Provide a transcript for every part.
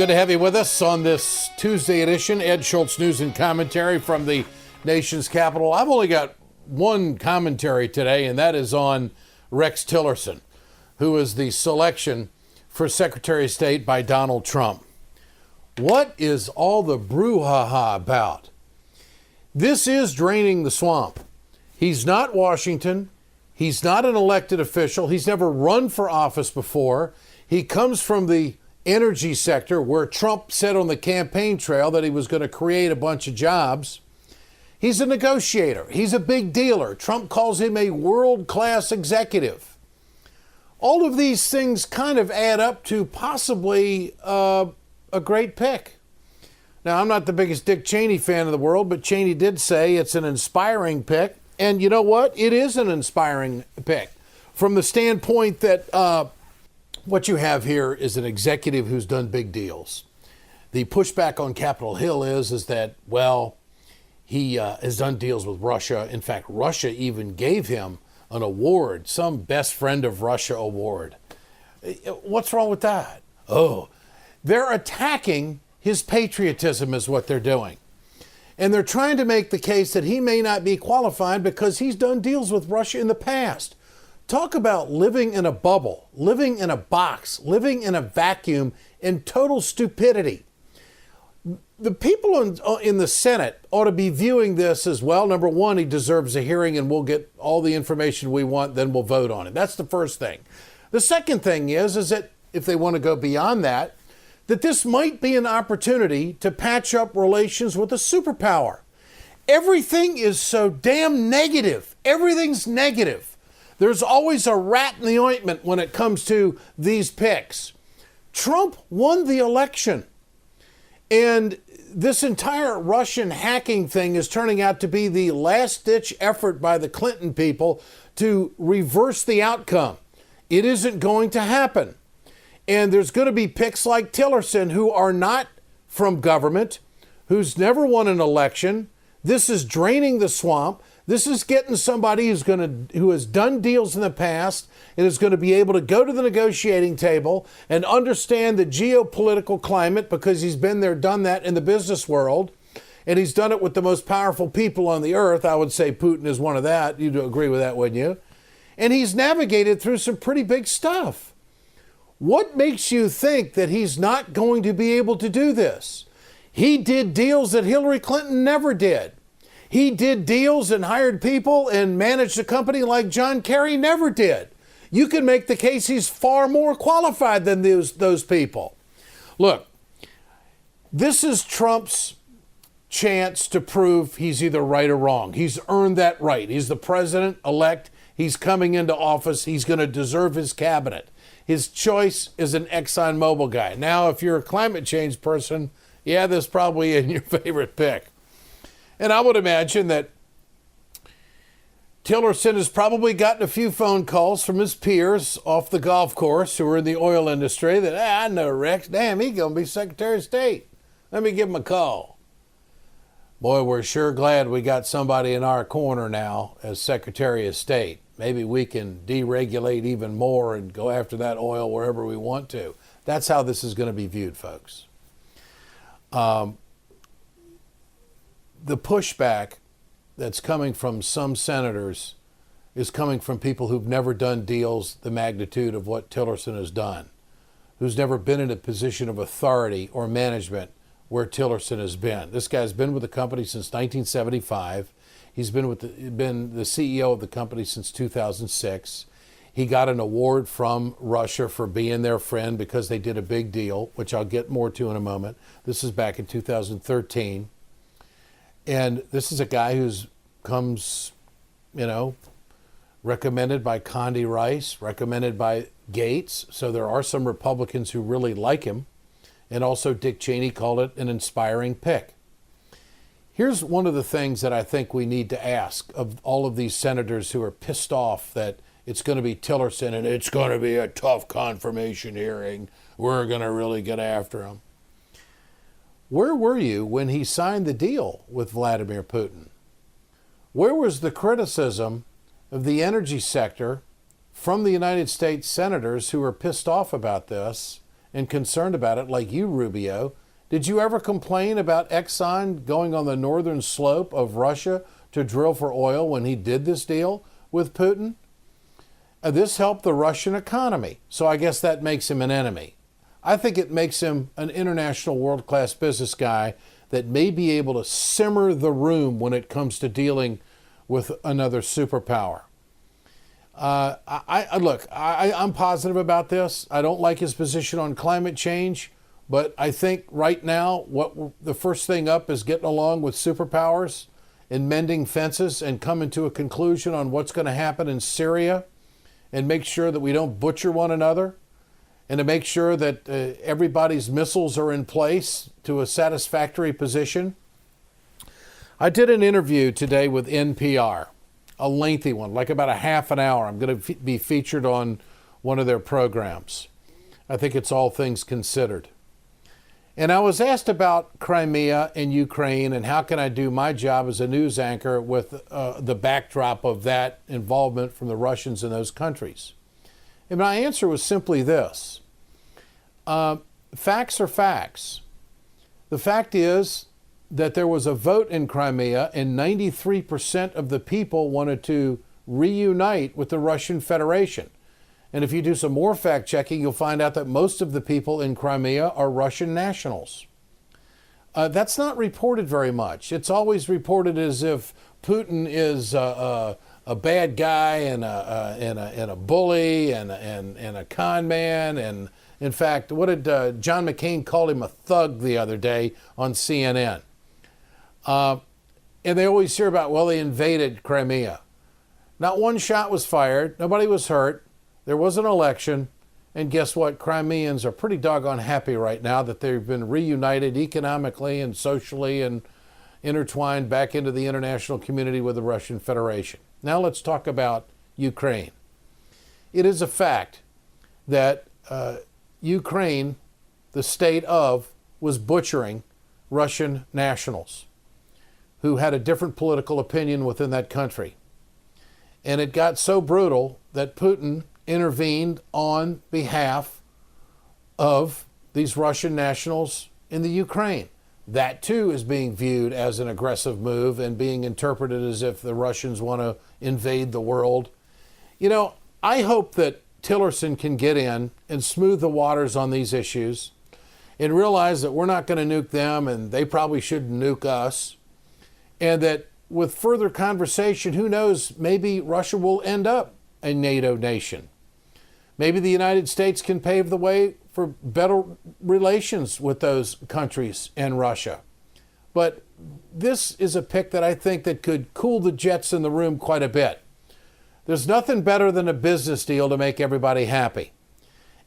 Good to have you with us on this Tuesday edition. Ed Schultz news and commentary from the nation's capital. I've only got one commentary today, and that is on Rex Tillerson, who is the selection for Secretary of State by Donald Trump. What is all the brouhaha about? This is draining the swamp. He's not Washington. He's not an elected official. He's never run for office before. He comes from the energy sector where Trump said on the campaign trail that he was going to create a bunch of jobs. He's a negotiator. He's a big dealer. Trump calls him a world-class executive. All of these things kind of add up to possibly a great pick. Now, I'm not the biggest Dick Cheney fan of the world, but Cheney did say it's an inspiring pick. And you know what? It is an inspiring pick from the standpoint that what you have here is an executive who's done big deals. The pushback on Capitol Hill is that, well, he has done deals with Russia. In fact, Russia even gave him an award, some Best Friend of Russia award. What's wrong with that? Oh, they're attacking his patriotism is what they're doing. And they're trying to make the case that he may not be qualified because he's done deals with Russia in the past. Talk about living in a bubble, living in a box, living in a vacuum, and total stupidity. The people in the Senate ought to be viewing this as, well, number one, he deserves a hearing and we'll get all the information we want, then we'll vote on it. That's the first thing. The second thing is that if they want to go beyond that this might be an opportunity to patch up relations with a superpower. Everything is so damn negative. Everything's negative. There's always a rat in the ointment when it comes to these picks. Trump won the election. And this entire Russian hacking thing is turning out to be the last-ditch effort by the Clinton people to reverse the outcome. It isn't going to happen. And there's going to be picks like Tillerson who are not from government, who's never won an election. This is draining the swamp. This is getting somebody who has done deals in the past and is going to be able to go to the negotiating table and understand the geopolitical climate because he's been there, done that in the business world. And he's done it with the most powerful people on the earth. I would say Putin is one of that. You'd agree with that, wouldn't you? And he's navigated through some pretty big stuff. What makes you think that he's not going to be able to do this? He did deals that Hillary Clinton never did. He did deals and hired people and managed a company like John Kerry never did. You can make the case he's far more qualified than those people. Look, this is Trump's chance to prove he's either right or wrong. He's earned that right. He's the president-elect. He's coming into office. He's going to deserve his cabinet. His choice is an Exxon Mobil guy. Now, if you're a climate change person, yeah, this probably isn't your favorite pick. And I would imagine that Tillerson has probably gotten a few phone calls from his peers off the golf course who are in the oil industry that, I know Rex, damn, he's going to be Secretary of State. Let me give him a call. Boy, we're sure glad we got somebody in our corner now as Secretary of State. Maybe we can deregulate even more and go after that oil wherever we want to. That's how this is going to be viewed, folks. The pushback that's coming from some senators is coming from people who've never done deals the magnitude of what Tillerson has done, who's never been in a position of authority or management where Tillerson has been. This guy's been with the company since 1975. He's been the CEO of the company since 2006. He got an award from Russia for being their friend because they did a big deal, which I'll get more to in a moment. This is back in 2013. And this is a guy who's comes, recommended by Condi Rice, recommended by Gates. So there are some Republicans who really like him. And also Dick Cheney called it an inspiring pick. Here's one of the things that I think we need to ask of all of these senators who are pissed off that it's going to be Tillerson and it's going to be a tough confirmation hearing. We're going to really get after him. Where were you when he signed the deal with Vladimir Putin? Where was the criticism of the energy sector from the United States senators who were pissed off about this and concerned about it like you, Rubio. Did you ever complain about Exxon going on the northern slope of Russia to drill for oil when he did this deal with Putin? This helped the Russian economy, so I guess that makes him an enemy. I think it makes him an international world-class business guy that may be able to simmer the room when it comes to dealing with another superpower. I'm positive about this. I don't like his position on climate change, but I think right now the first thing up is getting along with superpowers and mending fences and coming to a conclusion on what's going to happen in Syria and make sure that we don't butcher one another and to make sure that everybody's missiles are in place to a satisfactory position. I did an interview today with NPR, a lengthy one, like about a half an hour. I'm going to be featured on one of their programs. I think it's All Things Considered. And I was asked about Crimea and Ukraine and how can I do my job as a news anchor with the backdrop of that involvement from the Russians in those countries. And my answer was simply this. Facts are facts. The fact is that there was a vote in Crimea and 93% of the people wanted to reunite with the Russian Federation. And if you do some more fact checking, you'll find out that most of the people in Crimea are Russian nationals. That's not reported very much. It's always reported as if Putin is a bad guy and a bully and a con man. And in fact, what did John McCain call him? A thug the other day on CNN. And they always hear about, well, they invaded Crimea. Not one shot was fired. Nobody was hurt. There was an election, and guess what? Crimeans are pretty doggone happy right now that they've been reunited economically and socially and intertwined back into the international community with the Russian Federation. Now let's talk about Ukraine. It is a fact that Ukraine, the state of, was butchering Russian nationals who had a different political opinion within that country. And it got so brutal that Putin intervened on behalf of these Russian nationals in the Ukraine. That too is being viewed as an aggressive move and being interpreted as if the Russians want to invade the world. You know, I hope that Tillerson can get in and smooth the waters on these issues and realize that we're not going to nuke them and they probably shouldn't nuke us. And that with further conversation, who knows, maybe Russia will end up a NATO nation. Maybe the United States can pave the way for better relations with those countries and Russia. But this is a pick that I think that could cool the jets in the room quite a bit. There's nothing better than a business deal to make everybody happy.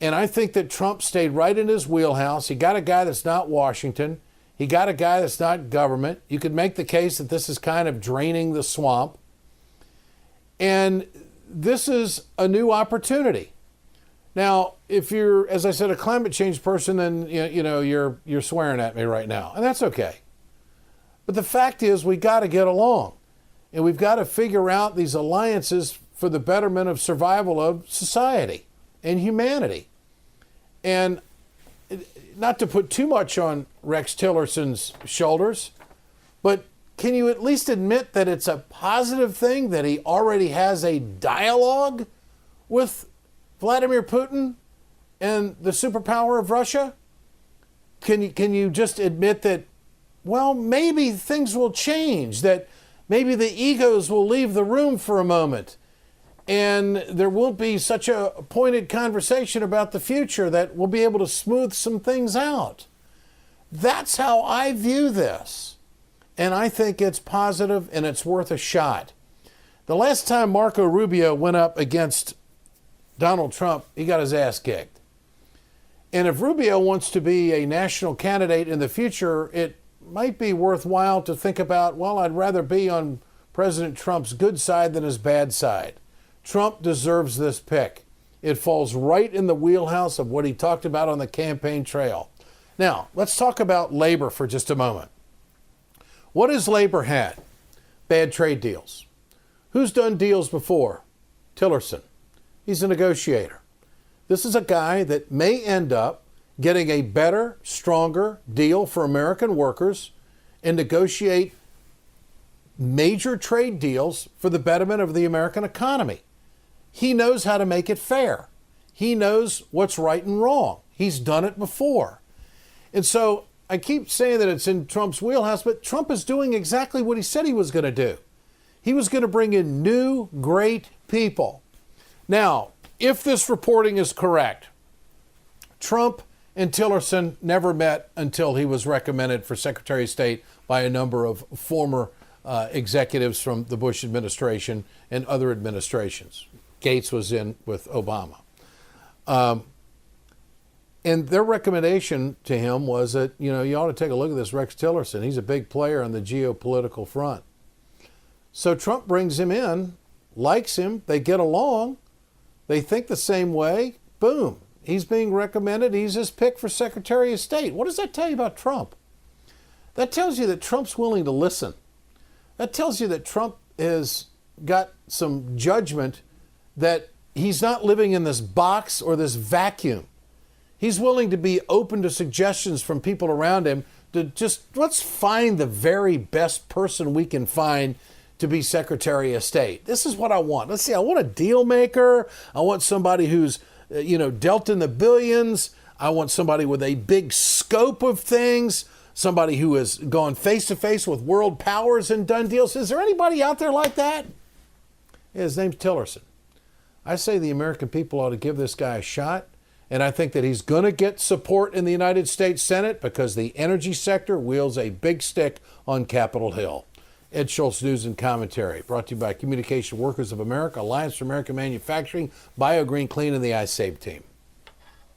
And I think that Trump stayed right in his wheelhouse. He got a guy that's not Washington. He got a guy that's not government. You could make the case that this is kind of draining the swamp. And this is a new opportunity. Now, if you're, as I said, a climate change person, then you're swearing at me right now, and that's okay. But the fact is, we got to get along, and we've got to figure out these alliances for the betterment of survival of society and humanity. And not to put too much on Rex Tillerson's shoulders, but can you at least admit that it's a positive thing that he already has a dialogue with Vladimir Putin and the superpower of Russia? Can you just admit that, well, maybe things will change, that maybe the egos will leave the room for a moment and there won't be such a pointed conversation about the future, that we'll be able to smooth some things out? That's how I view this. And I think it's positive and it's worth a shot. The last time Marco Rubio went up against Donald Trump, he got his ass kicked. And if Rubio wants to be a national candidate in the future, it might be worthwhile to think about, well, I'd rather be on President Trump's good side than his bad side. Trump deserves this pick. It falls right in the wheelhouse of what he talked about on the campaign trail. Now, let's talk about labor for just a moment. What has labor had? Bad trade deals. Who's done deals before? Tillerson. He's a negotiator. This is a guy that may end up getting a better, stronger deal for American workers and negotiate major trade deals for the betterment of the American economy. He knows how to make it fair. He knows what's right and wrong. He's done it before. And so I keep saying that it's in Trump's wheelhouse, but Trump is doing exactly what he said he was going to do. He was going to bring in new, great people. Now, if this reporting is correct, Trump and Tillerson never met until he was recommended for Secretary of State by a number of former executives from the Bush administration and other administrations. Gates was in with Obama. And their recommendation to him was that, you ought to take a look at this Rex Tillerson. He's a big player on the geopolitical front. So Trump brings him in, likes him, they get along, they think the same way, boom. He's being recommended, he's his pick for Secretary of State. What does that tell you about Trump? That tells you that Trump's willing to listen. That tells you that Trump has got some judgment, that he's not living in this box or this vacuum. He's willing to be open to suggestions from people around him to just, let's find the very best person we can find to be Secretary of State. This is what I want. Let's see, I want a deal maker. I want somebody who's, dealt in the billions. I want somebody with a big scope of things, somebody who has gone face to face with world powers and done deals. Is there anybody out there like that? Yeah, his name's Tillerson. I say the American people ought to give this guy a shot. And I think that he's going to get support in the United States Senate because the energy sector wields a big stick on Capitol Hill. Ed Schultz, News and Commentary, brought to you by Communication Workers of America, Alliance for American Manufacturing, BioGreen Clean, and the iSave team.